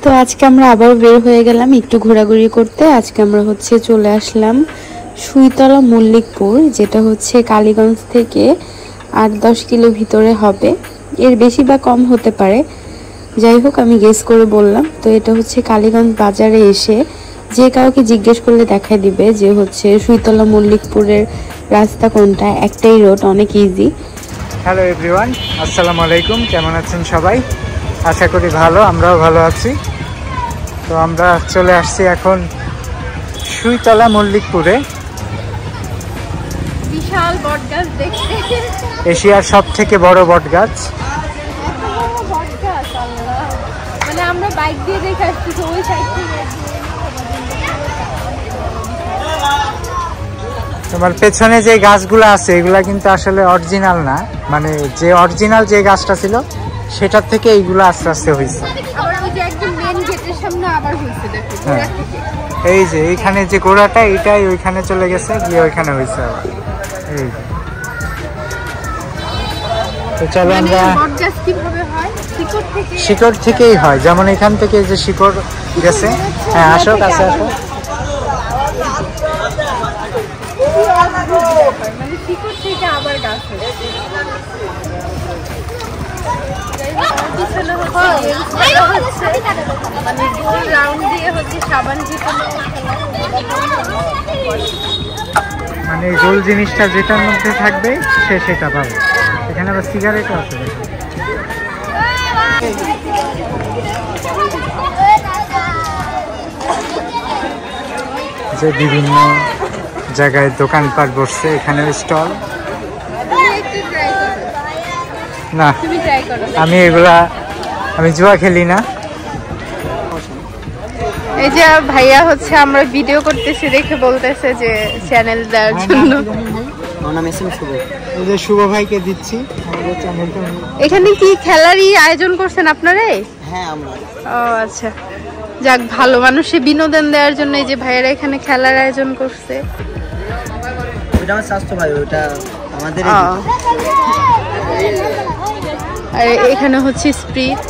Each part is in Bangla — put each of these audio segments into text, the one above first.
তো আজকে আমরা আবার বের হয়ে গেলাম একটু ঘোরাঘুরি করতে। আজকে আমরা চলে আসলাম সুইতলা মল্লিকপুর, যেটা হচ্ছে কালীগঞ্জ থেকে 8-10 কিলো ভিতরে হবে, এর বেশি বা কম হতে পারে। যাই হোক, আমি গেস করে বললাম। তো এটা হচ্ছে কালীগঞ্জ বাজারে এসে যে কাউকে জিজ্ঞেস করলে দেখাই দিবে যে হচ্ছে সুইতলা মল্লিকপুরের রাস্তা কোনটা। একটাই রোড, অনেক ইজি। হ্যালো এভরিওয়ান, আসসালামু আলাইকুম। কেমন আছেন সবাই? আশা করি ভালো, আমরাও ভালো আছি। তো আমরা চলে আসছি এখন সুইতলা মল্লিকপুরে। বিশাল বটগাছ দেখতে, এশিয়ার সব থেকে বড় বটগাছ। মানে আমরা বাইক দিয়ে দেখে আসছি ওই সাইড থেকে। তোমার পেছনে যে গাছগুলো আছে এগুলা কিন্তু আসলে অরিজিনাল না, মানে যে অরিজিনাল যে গাছটা ছিল সেটার থেকে এইগুলো আস্তে আস্তে হয়েছে। হ্যাঁ, এই যে এইখানে যে গোড়াটা এটাই ওইখানে চলে গেছে, গিয়ে ওইখানে হয়েছে আবার। এই তো চলো আমরা শিকড় থেকেই হয়, যেমন এখান থেকে যে শিকড় গেছে। হ্যাঁ, আসো কাছে আসো। মানে গোল জিনিসটা যেটার মধ্যে থাকবে সে সেটা পাবে। এখানে আবার সিগারেটও আছে। যে বিভিন্ন জায়গায় দোকানপাট বসছে, এখানে স্টল। না, আমি জুয়া খেলি না। এই যে ভাইয়া আমরা ভিডিও করতেছি দেখে বলতেছে যে চ্যানেল দেওয়ার জন্য। শুভ ভাইকে দিচ্ছি। এখানে কি খেলারই আয়োজন করছেন আপনারাই? হ্যাঁ, আমরা। ও আচ্ছা, যাক ভালো, মানুষে বিনোদন দেওয়ার জন্য এই যে ভাইয়ারা এখানে খেলার আয়োজন করছে। ওটা আমার স্বাস্থ্য ভাই, ওটা আমাদের। আর এখানে স্প্রিট।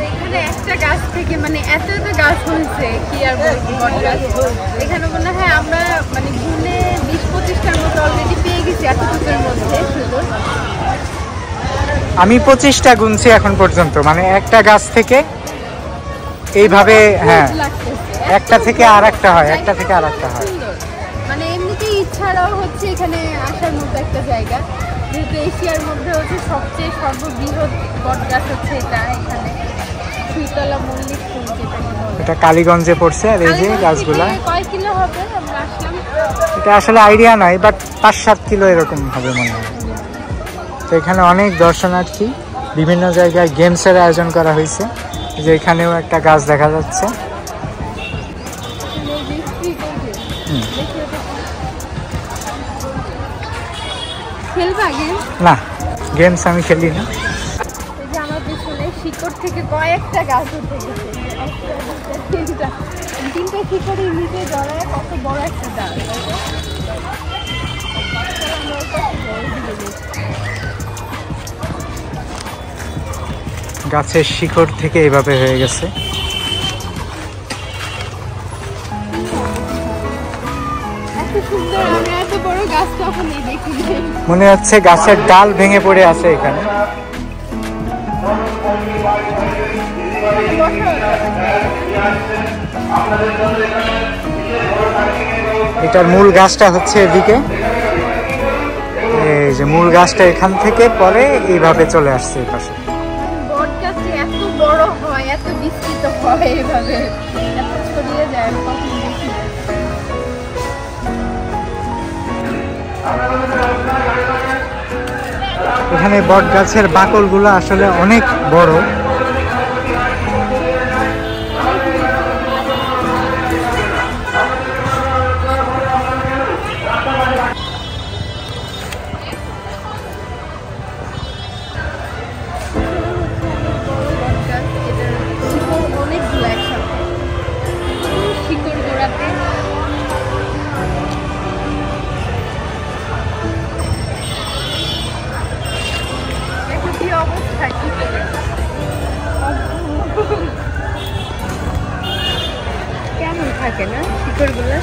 এখানে একটা গাছ থেকে মানে এত গাছ হয়েছে কি আর বলবো, বটগাছ। এখানে মনে হয় আমরা মানে গুনে 20-25টার মতো অলরেডি পেয়ে গেছি এতটুকুর মধ্যে। শুধু আমি 25টা গুনছি এখন পর্যন্ত, মানে একটা গাছ থেকে এইভাবে। হ্যাঁ, একটা থেকে আর একটা হয়, একটা থেকে আর একটা হয়। মানে এমনিতেই ইচ্ছারাও এখানে আসার মতো একটা জায়গা, যেহেতু এশিয়ার মধ্যে সবচেয়ে সর্ববৃহৎ বটগাছ এটা। এখানে সুইতলা মল্লিকপুর, এটা কালীগঞ্জে পড়ছে। আর এই যে গাছগুলা কয় কিলো হবে আমরা আসলাম এটা আসলে আইডিয়া নাই, বাট 5-7 কিলো এরকম হবে মনে হয়। তো এখানে অনেক দর্শনার্থী, বিভিন্ন জায়গায় গেমসের আয়োজন করা হয়েছে। যে এখানেও একটা গাছ দেখা যাচ্ছে। না, গেমস আমি খেলি না। আমার পিছনে শিকড় থেকে কয়েকটা গাছ উঠে গেছে, 3টা শিকড়ের নিচে জড়ায় কত বড় একটা গাছ। গাছের শিকড় থেকে এইভাবে হয়ে গেছে। মনে হচ্ছে গাছের ডাল ভেঙে পড়ে আছে এখানে। এটার মূল গাছটা এদিকে। এই যে মূল গাছটা এখান থেকে পরে এইভাবে চলে আসছে এই পাশে। বটগাছটা এত বড় হয়, এত বিস্তৃত হয়, এইভাবে এত ছড়িয়ে যায়। এখানে বট গাছের বাকলগুলো আসলে অনেক বড়। থাকে না শিকড়গুলো।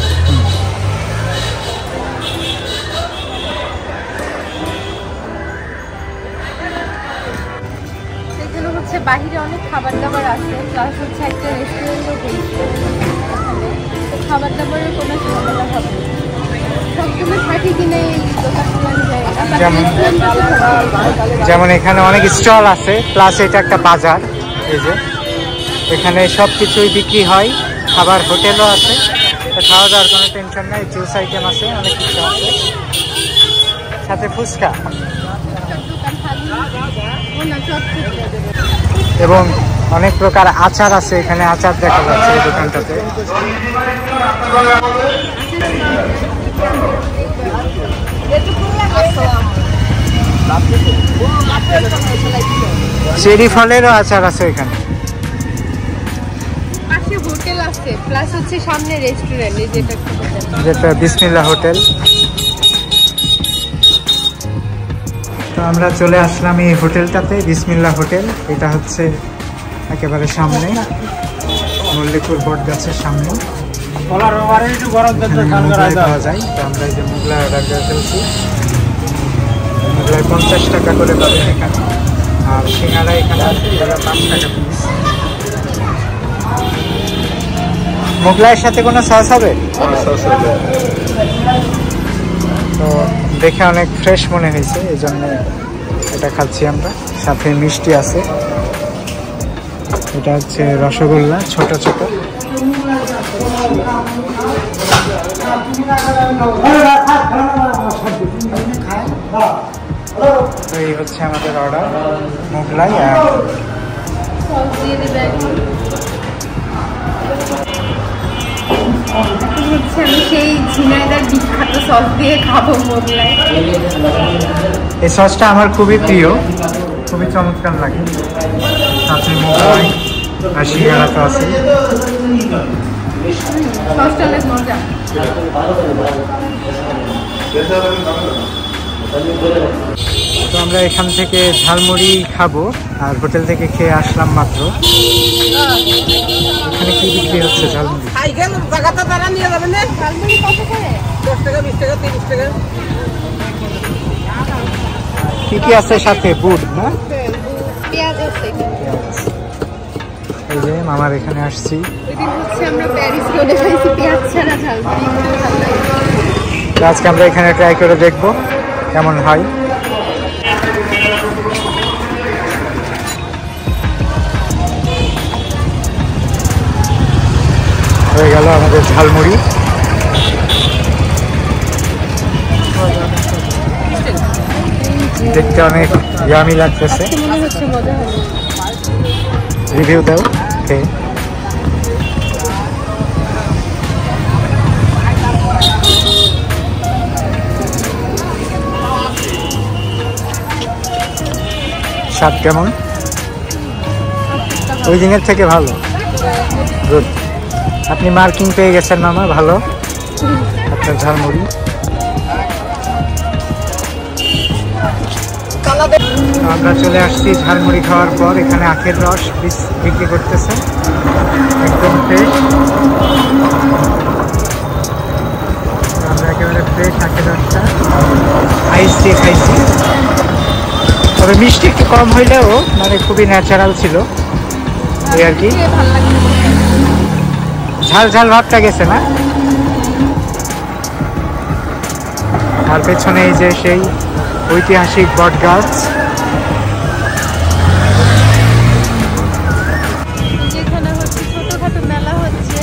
এখানে হচ্ছে বাহিরে অনেক খাবার দাবার আছে, প্লাস হচ্ছে একটা রেস্টুরেন্টও পেয়েছে। খাবার দাবারের কোনো ঝামেলা হবে না, সবসময় থাকি কিনা এই দোকানগুলো যায় না। যেমন এখানে অনেক স্টল আছে, প্লাস এটা একটা বাজার। এই যে এখানে সব কিছুই বিক্রি হয়, খাবার হোটেলও আছে, খাওয়া দাওয়ার কোনো টেনশন নাই। জুস আইটেম আছে, অনেক কিছু আছে, সাথে ফুচকা এবং অনেক প্রকার আচার আছে। এখানে আচার দেখা যাচ্ছে এই দোকানটাতে। চেরি ফলেরও আচার আছে এখানে। পাশে হোটেল আছে, প্লাস হচ্ছে সামনে রেস্টুরেন্ট, যেটা বিসমিল্লাহ হোটেল। তো আমরা চলে আসলাম এই হোটেলটাতে, বিসমিল্লাহ হোটেল। এটা হচ্ছে একেবারে সামনে, মল্লিকপুর বট গাছের সামনে মোগলাই পাওয়া যায়। তো আমরা এই যে মোগলাই অর্ডার করে ফেলছি। মোগলাই 50 টাকা করে পাবেন এখানে, আর সিঙ্গারা এখানে 5 টাকা পিস। মোগলাইয়ের সাথে কোনো সস হবে? তো দেখে অনেক ফ্রেশ মনে হয়েছে, এই জন্য এটা খাচ্ছি আমরা। সাথে মিষ্টি আছে, এটা হচ্ছে রসগোল্লা, ছোট ছোট। তো এই হচ্ছে আমাদের অর্ডার, মোগলাই। আর আমি সেই ঝিনাইদার বিখ্যাত সস দিয়ে খাবো মোগলাই। এই সসটা আমার খুবই প্রিয়, খুবই চমৎকার লাগে। সাথে মোগলাই আর সিঙ্গারা তো আছে। সসটা অনেক মজা। তো আমরা এখান থেকে ঝালমুড়ি খাবো, আর হোটেল থেকে খেয়ে আসলাম মাত্র। এখানে কি বিক্রি হচ্ছে ঝালমুড়ি? ঝালমুড়ি কত করে? 10 টাকা, 20 টাকা, 30 টাকা। কি কি আছে সাথে? বুট না, পেঁয়াজ আছে। এই যে মামার এখানে আসছি। এদিন হচ্ছে আমরা প্যারিস রোডে খাইছি পেঁয়াজ ছাড়া ঝালমুড়ি, ভালো লাগে। আজকে আমরা এখানে ট্রাই করে দেখবো কেমন হয়। হয়ে গেল আমাদের ঝালমুড়ি। দেখতে অনেক ইয়ামি লাগতেছে। মনে হচ্ছে মজা হবে। রিভিউ দাও। ওকে, স্বাদ কেমন? ওই দিনের থেকে ভালো। গুড, আপনি মার্কিং পেয়ে গেছেন মামা, ভালো আপনার ঝালমুড়ি। আমরা চলে আসছি ঝালমুড়ি খাওয়ার পর। এখানে আখের রস বিক্রি করতেছে, একদম ফ্রেশ। আমরা একেবারে ফ্রেশ আখের রসটা আইস দিয়ে খাইছি। তবে মিষ্টি একটু কম হইলেও মানে খুবই ন্যাচারাল ছিল এই আর কি। ঝাল ঝাল ভাবটা গেছে না। আর পেছনে এই যে সেই ঐতিহাসিক বট গাছ। যেখানে হচ্ছে ছোটখাটো মেলা হচ্ছে,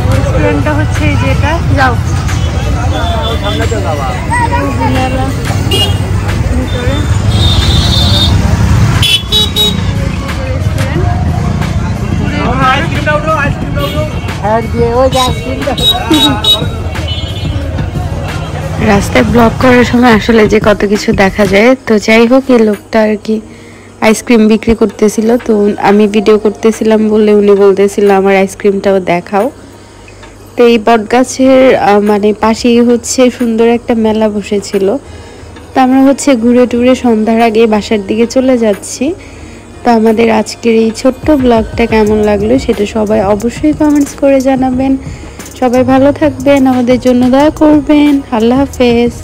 রেস্টুরেন্টটা হচ্ছে যেটা। যাও মেলা ভিতরে রাস্তায় ব্লক করার সময় আসলে যে কত কিছু দেখা যায়। তো যাই হোক, এই লোকটা আর কি আইসক্রিম বিক্রি করতেছিল, তো আমি ভিডিও করতেছিলাম বলে উনি বলতেছিল আমার আইসক্রিমটাও দেখাও। তো এই বটগাছের মানে পাশেই হচ্ছে সুন্দর একটা মেলা বসেছিল। তো আমরা হচ্ছে ঘুরে টুরে সন্ধ্যার আগে বাসার দিকে চলে যাচ্ছি। তো আমাদের আজকের এই ছোট্ট ব্লগটা কেমন লাগলো সেটা সবাই অবশ্যই কমেন্টস করে জানাবেন। সবাই ভালো থাকবেন, আমাদের জন্য দোয়া করবেন। আল্লাহ হাফেজ।